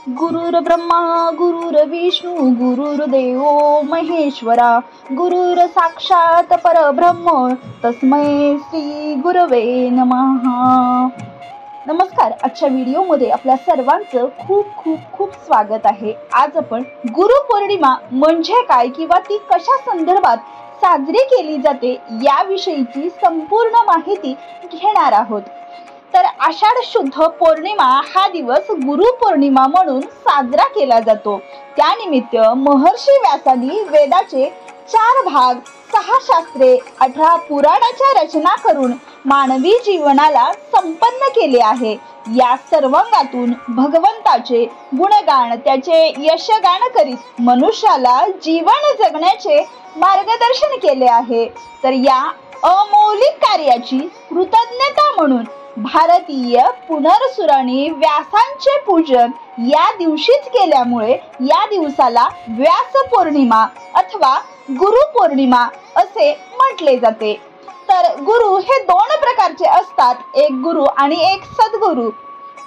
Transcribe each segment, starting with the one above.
गुरुर् ब्रह्मा गुरुर्विष्णू गुरुर्देवो महेश्वरा गुरुर् साक्षात परब्रह्म तस्मै श्री गुरवे नमः। नमस्कार, आजच्या व्हिडिओमध्ये आपल्या सर्वांचं खूप खूप खूप स्वागत आहे। आज आपण गुरुपौर्णिमा म्हणजे काय किंवा ती कशा संदर्भात साजरी केली जाते याविषयीची संपूर्ण माहिती घेणार आहोत। तर आषाढ शुद्ध पौर्णिमा हा दिवस गुरुपौर्णिमा म्हणून साजरा केला जातो। त्यानिमित्त महर्षी व्यासांनी वेदाचे 4 भाग, 6 शास्त्रे, 18 पुराणाच्या रचना करून मानवी जीवनाला संपन्न केले आहे। या सर्वांगातून भगवंताचे गुणगान, त्याचे यशगान करीत मनुष्याला जीवन जगण्याचे मार्गदर्शन केले आहे। तर या अमौलिक कार्याची कृतज्ञता म्हणून भारतीय पुनर्सुरांनी व्यासांचे पूजन या दिवशीच केल्यामुळे या दिवसाला व्यास पौर्णिमा अथवा गुरुपौर्णिमा असे म्हटले जाते। तर गुरु हे 2 प्रकारचे असतात, एक गुरु आणि एक सद्गुरु।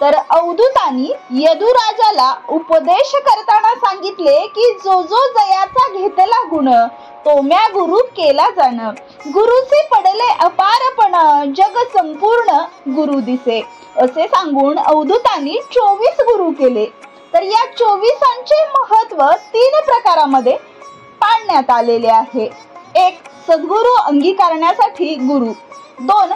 तर अवधूतांनी यदुराजाला उपदेश करताना सांगितले की जो जयाचा घेतला गुण तो म्या गुरु केला जाण, गुरुचे पडले अपारपण जग संपूर्ण गुरु दिसे, असे सांगून अवधूतांनी 24 गुरु केले। तर या 24ांचे महत्व 3 प्रकारामध्ये पाडण्यात आलेले आहे। 1 सद्गुरु अंगीकारण्यासाठी गुरु, 2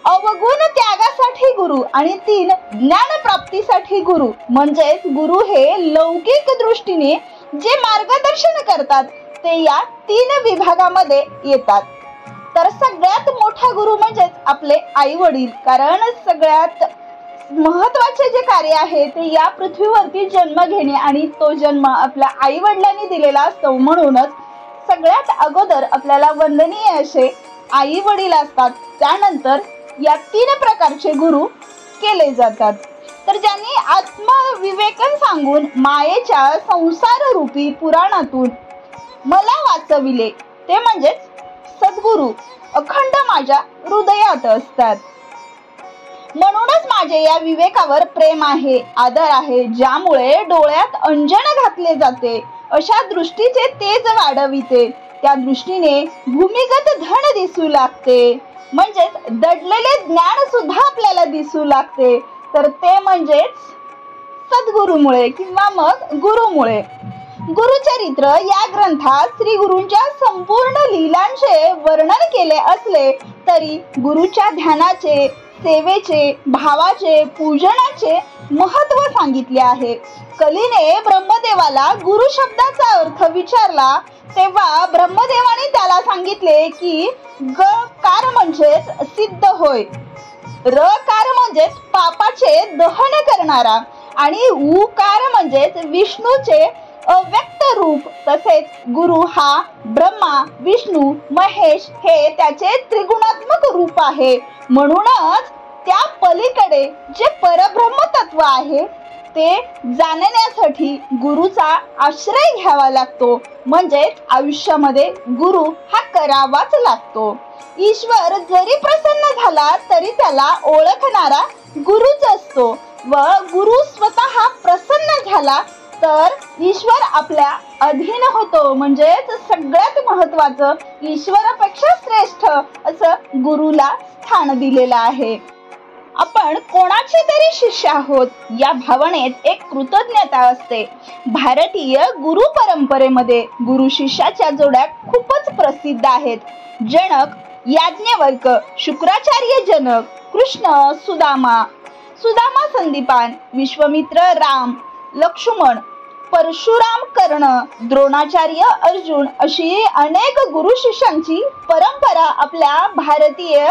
अवगुण त्यागासाठी गुरु आणि 3 ज्ञान प्राप्तीसाठी गुरु। म्हणजेच गुरु हे लौकिक दृष्टीने जे मार्गदर्शन करतात ते या 3 विभागामध्ये येतात। तर सगळ्यात मोठा गुरु म्हणजेच आपले आई वडील, कारण सगळ्यात महत्त्वाचे जे कार्य आहे ते या पृथ्वीवरती जन्म घेणे आणि तो जन्म आपल्या आई वडिलांनी दिलेला असतो। म्हणूनच सगळ्यात अगोदर आपल्याला वंदनीय असे आई वडील असतात। त्यानंतर या 3 प्रकारचे गुरु केले जातात। तर ज्यांनी आत्मविवेकन सांगून मायेच्या संसार रूपी पुराणातून मला वाचविले ते म्हणजेच सद्गुरु अखंड माझ्या हृदयात असतात। म्हणूनच माझे या विवेकावर प्रेम आहे, आदर आहे, ज्यामुळे डोळ्यात अंजन घातले जाते, अशा दृष्टीचे तेज वाढविते, त्या दृष्टीने भूमिगत धन दिसू लागते, म्हणजेच दडलेले ज्ञान सुद्धा आपल्याला दिसू लागते। तर ते म्हणजेच सद्गुरुमुळे किंवा मग गुरुमुळे। गुरुचरित्र या ग्रंथात श्री गुरूंच्या संपूर्ण लीलांचे वर्णन केले असले तरी गुरुच्या ध्यानाचे, सेवेचे, भावाचे, पूजनाचे महत्त्व सांगितले आहे। कलीने ब्रह्मदेवाला गुरु शब्दाचा अर्थ विचारला तेव्हा ब्रह्मदेवाने त्याला सांगितले की कार म्हणजेच सिद्ध होय, कार म्हणजेच पापाचे दहन करणारा आणि कार म्हणजेच विष्णूचे अव्यक्त रूप। तसेच गुरु हा ब्रह्मा, विष्णू, महेश हे त्याचे त्रिगुणात्मक रूप आहे। म्हणूनच त्या पलीकडे जे परब्रह्म तत्व आहे ते जाणण्यासाठी गुरुचा आश्रय घ्यावा लागतो, म्हणजेच आयुष्यामध्ये गुरु हा करावाच लागतो। ईश्वर जरी प्रसन्न झाला तरी त्याला ओळखणारा गुरुच असतो व गुरु स्वतः प्रसन्न झाला तर ईश्वर आपल्या अधीन होतो। म्हणजेच सगळ्यात महत्त्वाचं ईश्वरापेक्षा श्रेष्ठ असं गुरुला स्थान दिलेलं आहे। आपण कोणाचे तरी शिष्य आहोत या भावनेत एक कृतज्ञता असते। भारतीय गुरु परंपरेमध्ये गुरु शिष्याच्या जोड्या खूपच प्रसिद्ध आहेत। जनक याज्ञवल्क, शुक्राचार्य जनक, कृष्ण सुदामा, सुदामा संदीपान, विश्वामित्र राम, लक्ष्मण, परशुराम कर्ण, द्रोणाचार्य अर्जुन अशी अनेक गुरु शिष्यांची परंपरा आपल्या भारतीय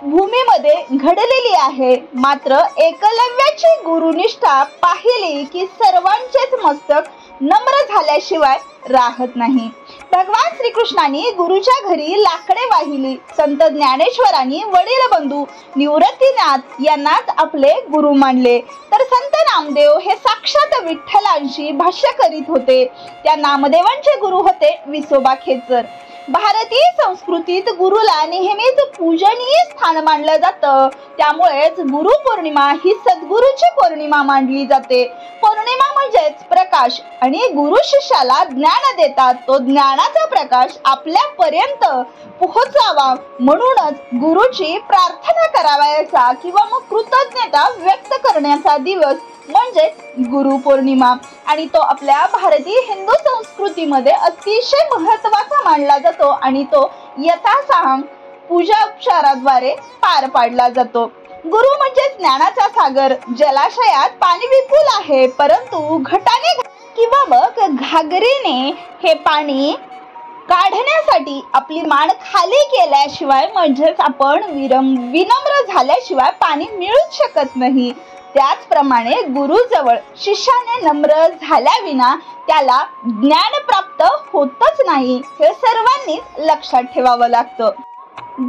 भूमीमध्ये घडलेली आहे। मात्र एकलव्याची गुरुनिष्ठा पाहिली की सर्वांचेच मस्तक नम्र झाल्याशिवाय राहत नाही। भगवान श्रीकृष्णांनी गुरुच्या घरी लाकडे वाहिली, संत ज्ञानेश्वरांनी वडील बंधू निवृत्तीनाथ यांनाच आपले गुरु मानले, तर संत नामदेव हे साक्षात विठ्ठलांशी भाष्य करीत होते। त्या नामदेवांचे गुरु होते विसोबा खेचर। भारतीय संस्कृतीत गुरुला नेहमीच पूजनीय स्थान मानलं जातं. त्यामुळेच गुरुपौर्णिमा ही सद्गुरूची पौर्णिमा मानली जाते. पौर्णिमा म्हणजेच प्रकाश आणि गुरु शिष्याला ज्ञान देतात. तो ज्ञानाचा प्रकाश आपल्यापर्यंत पोहोचावा म्हणूनच गुरुची प्रार्थना करावयाचा किंवा मग कृतज्ञता व्यक्त करण्याचा दिवस म्हणजे गुरुपौर्णिमा. आणि तो आपल्या भारतीय हिंदू संस्कृतीमध्ये अतिशय महत्त्वाचा मानला जातो आणि तो यथासांग पूजा उपचाराद्वारे पार पाडला जातो. गुरु म्हणजे ज्ञानाचा सागर. जलाशयात पाणी विपुल आहे, परंतु घटाने किंवा मग घागरीने हे पाणी काढण्यासाठी आपली मान खाली केल्याशिवाय म्हणजेच आपण विनम्र झाल्याशिवाय पाणी मिळूच शकत नाही. त्याचप्रमाणे गुरुजवळ शिष्याने नम्र झाल्याविना त्याला ज्ञान प्राप्त होतच नाही. हे सर्वांनीच लक्षात ठेवावं लागतं.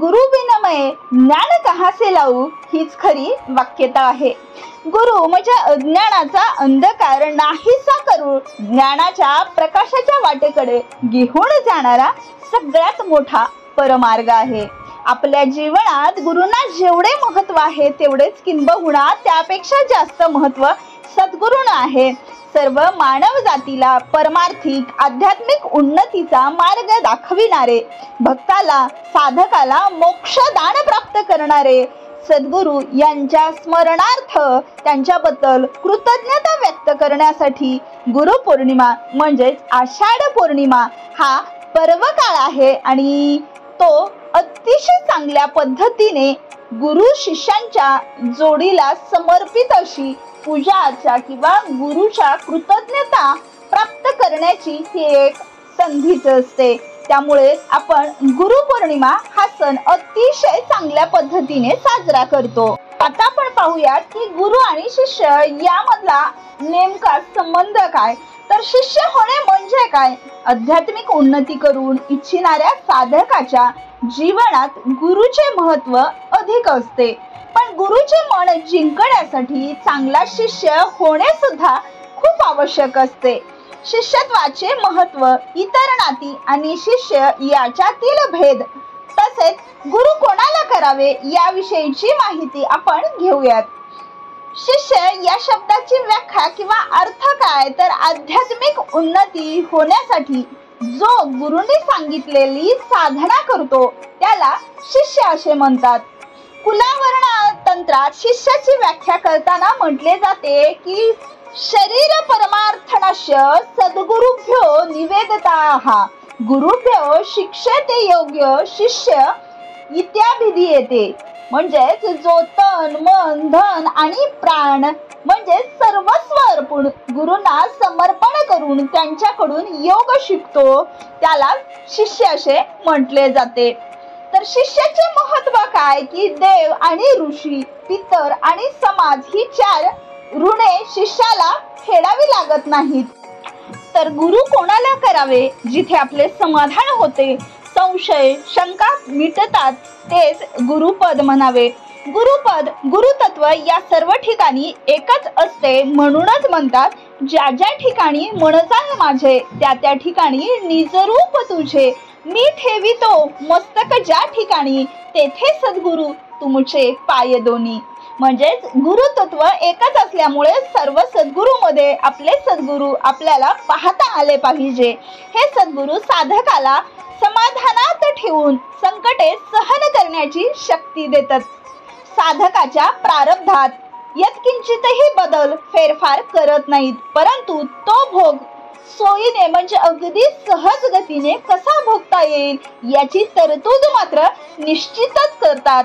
गुरु विनमय ज्ञान कहाँ से लाऊ हीच खरी वाक्यता आहे. गुरु म्हणजे अज्ञानाचा अंधकार नाहीसा करून ज्ञानाच्या प्रकाशाच्या वाटेकडे घेऊन जाणारा सगळ्यात मोठा परमार्ग आहे. आपल्या जीवनात गुरुंना जेवढे महत्त्व आहे तेवढेच किंबहुना त्यापेक्षा जास्त महत्त्व सद्गुरूंना आहे. सर्व मानव जातीला परमार्थिक आध्यात्मिक उन्नतीचा मार्ग दाखविणारे, भक्ताला साधकाला मोक्षदान प्राप्त करणारे सद्गुरू यांच्या स्मरणार्थ त्यांच्याबद्दल कृतज्ञता व्यक्त करण्यासाठी गुरुपौर्णिमा म्हणजेच आषाढ पौर्णिमा हा पर्वकाळ आहे. आणि तो अतिशय चांगल्या पद्धतीने गुरु शिष्यांच्या जोडीला समर्पित अशी पूजा अर्चा किंवा गुरुच्या कृतज्ञता प्राप्त करण्याची ही एक संधीच असते. त्यामुळे आपण गुरुपौर्णिमा हा सण अतिशय चांगल्या पद्धतीने साजरा करतो. आता आपण पाहूयात की गुरु आणि शिष्य यामधला नेमका संबंध काय. तर शिष्य होणे म्हणजे काय. आध्यात्मिक उन्नती करून इच्छिणाऱ्या साधकाच्या जीवनात गुरुचे महत्त्व अधिक असते. पण गुरुचे मन जिंकण्यासाठी चांगला शिष्य होणे सुद्धा खूप आवश्यक असते. शिष्यत्वाचे महत्त्व, इतर नाती आणि शिष्य याच्यातील भेद तसेच गुरु कोणाला करावे याविषयीची माहिती आपण घेऊयात. शिष्य या शब्दाची व्याख्या किंवा अर्थ काय. तर आध्यात्मिक उन्नती होण्यासाठी जो गुरुंनी सांगितलेली साधना करतो त्याला शिष्य असे म्हणतात. कुलावर्ण तंत्रात शिष्याची व्याख्या करताना म्हटले जाते की शरीर परमार्थनस्य सद्गुरुभ्यो निवेदताः गुरुभ्यो शिक्षते योग्य शिष्य इत्याभिधीयते. म्हणजेच जो तन मन धन आणि प्राण म्हणजे सर्वस्व अर्पण गुरुंना समर्पण करून त्यांच्याकडून योग शिकतो त्याला शिष्य असे म्हटले जाते. तर शिष्याचे महत्त्व काय की देव आणि ऋषी, पितर आणि समाज ही 4 ऋणे शिष्याला फेडावी लागत नाहीत. तर गुरु कोणाला करावे जिथे आपले समाधान होते, संशय शंका मिटतात तेच गुरुपद म्हणावे. गुरुपद गुरुतत्व या सर्व ठिकाणी एकच असते. म्हणूनच म्हणतात ज्या ज्या ठिकाणी मन जाण माझे त्या त्या ठिकाणी निजरूप तुझे मी ठेवितो मस्तक ज्या ठिकाणी तेथे सद्गुरु तुमचे पाय दोन्ही. म्हणजेच गुरुतत्व एकच असल्यामुळे सर्व सद्गुरूमध्ये आपले सद्गुरू आपल्याला पाहता आले पाहिजे. हे सद्गुरू साधकाला समाधानात ठेवून संकटे सहन करण्याची शक्ती देतात. साधकाच्या प्रारब्धात यत्किंचितही बदल फेरफार करत नाहीत, परंतु तो भोग सोयीने म्हणजे अगदी सहज गतीने कसा भोगता येईल याची तरतूद मात्र निश्चितच करतात.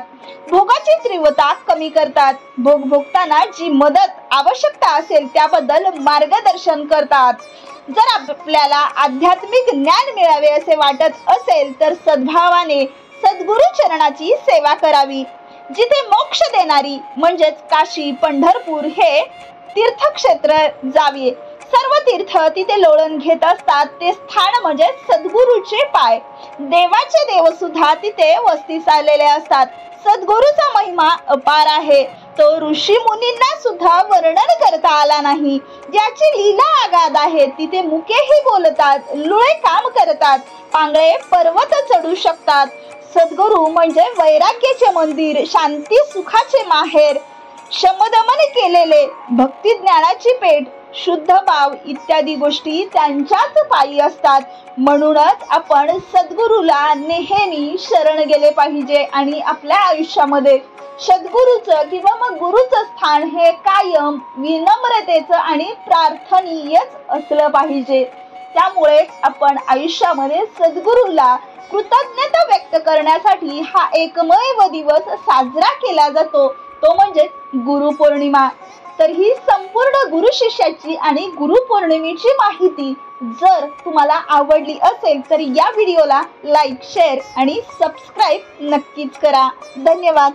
भोगाची तीव्रता कमी करतात. भोग भोगताना जी मदत आवश्यकता असेल त्याबद्दल मार्गदर्शन करतात. जर आपल्याला आध्यात्मिक ज्ञान मिळावे असे वाटत असेल तर सद्भावाने सद्गुरु चरणाची सेवा करावी. जिथे मोक्ष देणारी म्हणजेच काशी पंढरपूर हे तीर्थक्षेत्र जावे. सर्व तीर्थ तिथे लोळण घेत असतात. ते स्थान म्हणजे सद्गुरूचे पाय. देवाचे देव सुद्धा तिथे वस्तीस आलेले असतात. सद्गुरूचा महिमा अपार आहे. तो ऋषी मुनींना सुद्धा वर्णन करता आला नाही. ज्याची लीला आगाध आहे तिथे मुकेही बोलतात, लुळे काम करतात, पांगळे पर्वत चढू शकतात. सद्गुरू म्हणजे वैराग्याचे मंदिर, शांती सुखाचे माहेर, शमदमन केलेले, भक्ती ज्ञानाची पेठ, शुद्ध भाव इत्यादी गोष्टी त्यांच्याच पायी असतात. म्हणूनच आपण सद्गुरूला नेहमी शरण गेले पाहिजे आणि आपल्या आयुष्यामध्ये सद्गुरूचं किंवा मग गुरुचं स्थान हे कायम विनम्रतेचं आणि प्रार्थनीयच असलं पाहिजे. त्यामुळे आपण आयुष्यामध्ये सद्गुरूला कृतज्ञता व्यक्त करण्यासाठी हा एकमेव दिवस साजरा केला जातो, तो म्हणजे गुरुपौर्णिमा. तर ही संपूर्ण गुरु शिष्याची आणि गुरुपौर्णिमेची माहिती जर तुम्हाला आवडली असेल तर या व्हिडिओला लाईक, शेअर आणि सबस्क्राईब नक्कीच करा. धन्यवाद.